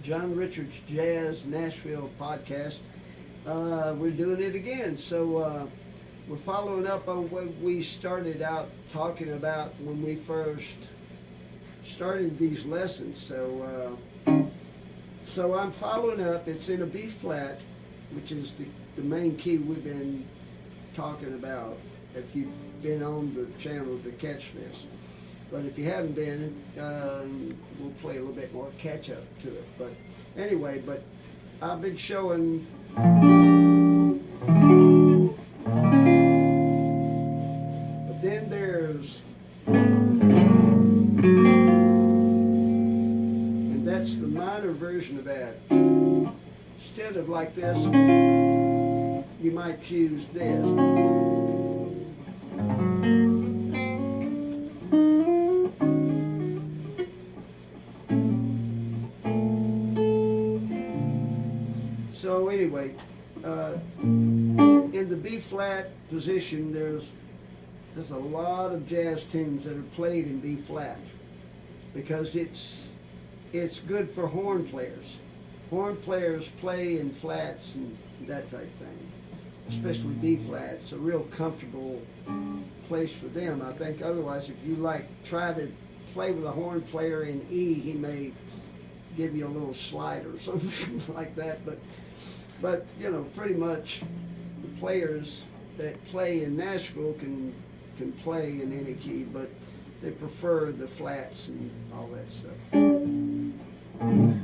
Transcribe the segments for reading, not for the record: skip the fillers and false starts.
John Richards Jazz Nashville podcast. We're doing it again. So we're following up on what we started out talking about when we first started these lessons. So I'm following up. It's in a B flat, which is the main key we've been talking about. If you've been on the channel to catch this. But if you haven't been, we'll play a little bit more catch up to it. But anyway, I've been showing but then there's, and that's the minor version of that. Instead of like this, you might choose this. So anyway, in the B flat position, there's a lot of jazz tunes that are played in B flat because it's good for horn players. Horn players play in flats and that type thing, especially B flat. It's a real comfortable place for them. I think otherwise, if you try to play with a horn player in E, he may give you a little slide or something like that. But you know, pretty much the players that play in Nashville can play in any key, but they prefer the flats and all that stuff,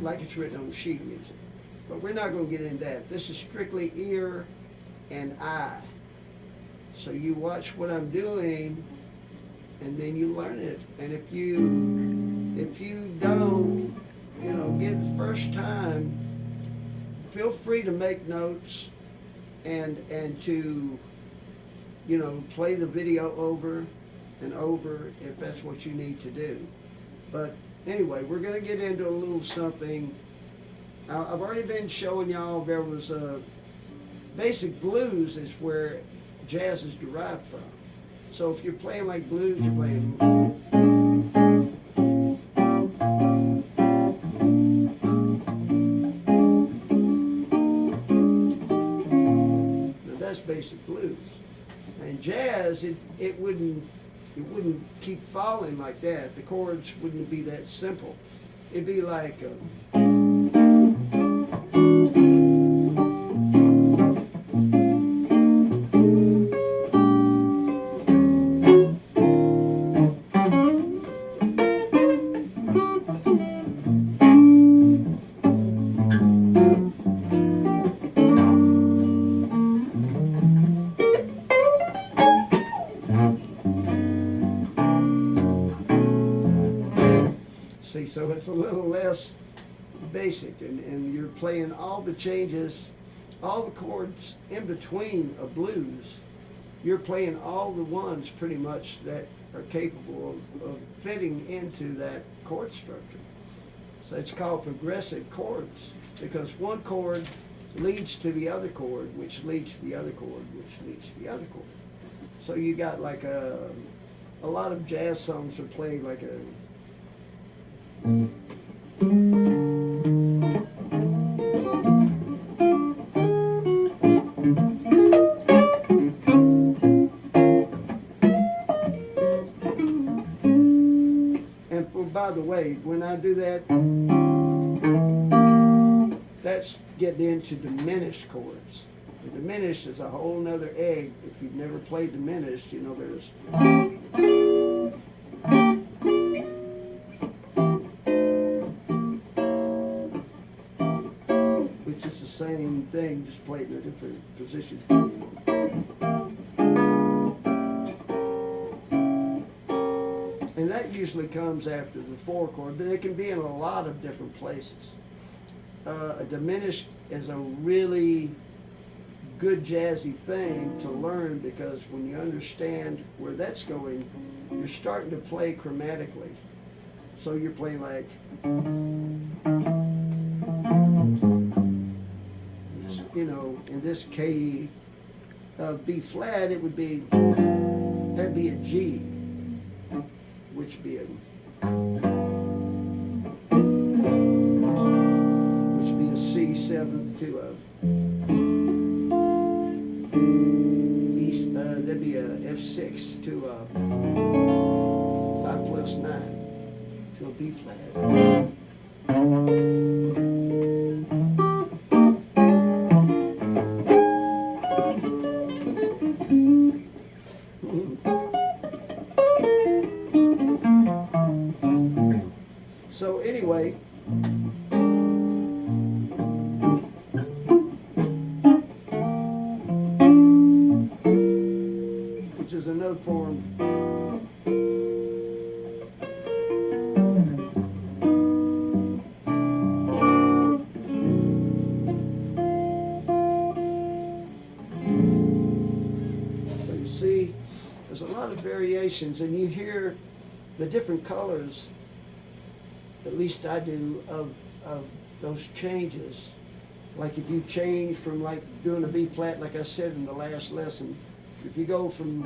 like it's written on sheet music. But we're not going to get into that. This is strictly ear and eye. So you watch what I'm doing, and then you learn it. And if you don't, get the first time, feel free to make notes and to play the video over and over if that's what you need to do. But anyway, we're going to get into a little something. I've already been showing y'all there was a basic blues is where jazz is derived from. So if you're playing like blues, you're playing. That's basic blues. And jazz, it wouldn't keep falling like that. The chords wouldn't be that simple. It'd be like so it's a little less basic, and you're playing all the changes, all the chords in between a blues. You're playing all the ones pretty much that are capable of fitting into that chord structure. So it's called progressive chords because one chord leads to the other chord, which leads to the other chord, which leads to the other chord. So you got like a lot of jazz songs are played like a and by the way, when I do that, that's getting into diminished chords. The diminished is a whole nother egg. If you've never played diminished, there's which is the same thing, just played in a different position. And that usually comes after the 4 chord, but it can be in a lot of different places. A diminished is a really good jazzy thing to learn because when you understand where that's going, you're starting to play chromatically. So you're playing like, in this key of B flat, it would be, that'd be a G, which would be a 7th to a that'd be a F6 to a 5+9 to a B flat. So anyway, which is another form. So you see, there's a lot of variations, and you hear the different colors, at least I do, of those changes. Like if you change from like doing a B flat, like I said in the last lesson, if you go from,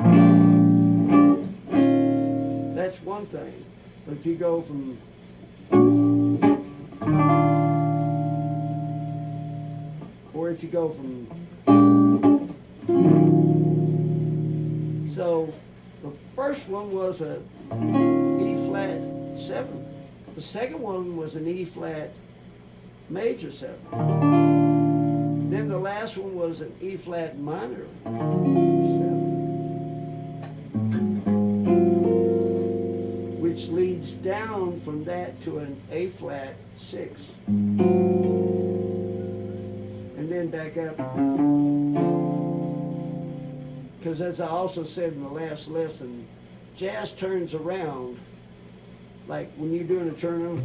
that's one thing. But if you go from, or if you go from, so the first one was a E flat 7th. The second one was an E flat major 7th. Then the last one was an E flat minor 7th, which leads down from that to an A flat 6, and then back up. Because as I also said in the last lesson, jazz turns around. Like when you're doing a turn on,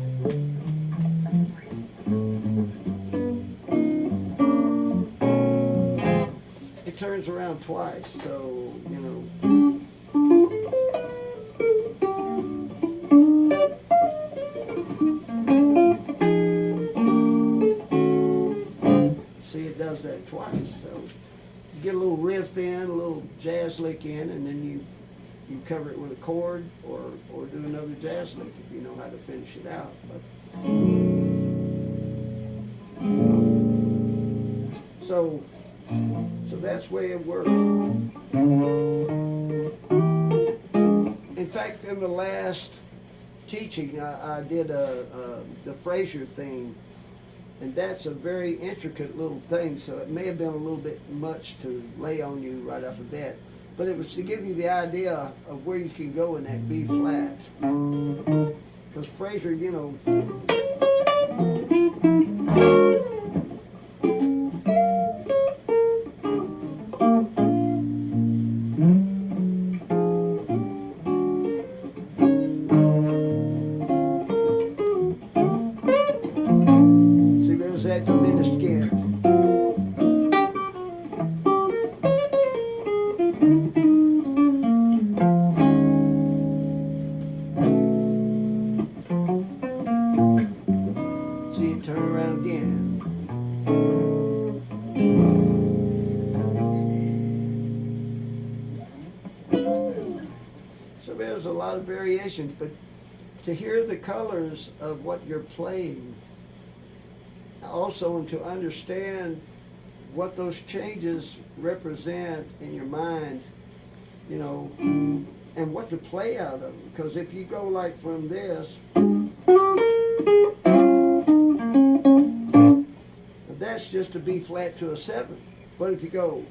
it turns around twice, so, you know. See, it does that twice, so you get a little riff in, a little jazz lick in, and then you cover it with a chord, or do another jazz lick if you know how to finish it out. But so that's the way it works. In fact, in the last teaching, I did the Fraser theme, and that's a very intricate little thing, so it may have been a little bit much to lay on you right off the bat. But it was to give you the idea of where you can go in that B flat. Because Fraser, you know, see, there's that diminished again. Turn around again. So there's a lot of variations, but to hear the colors of what you're playing, also, and to understand what those changes represent in your mind, you know, and what to play out of them. Because if you go like from this, that's just a B flat to a 7th. But if you go,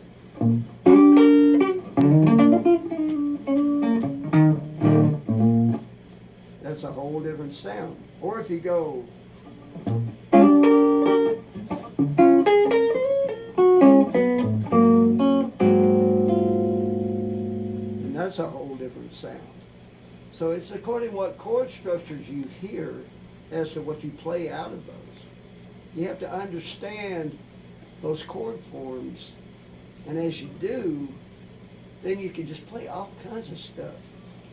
that's a whole different sound. Or if you go, and that's a whole different sound. So it's according to what chord structures you hear as to what you play out of those. You have to understand those chord forms, and as you do, then you can just play all kinds of stuff.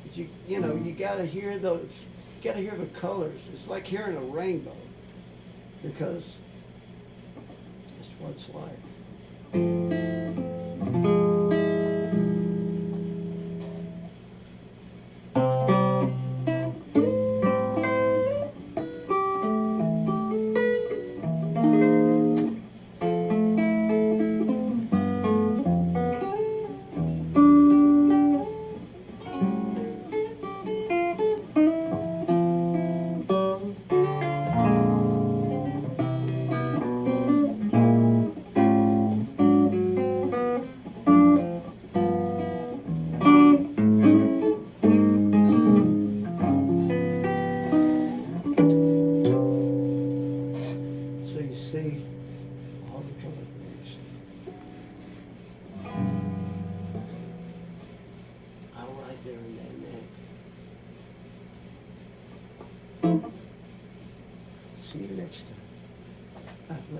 But you know, you gotta hear those, you gotta hear the colors. It's like hearing a rainbow, because that's what it's like. there in that neck. See you next time. God bless.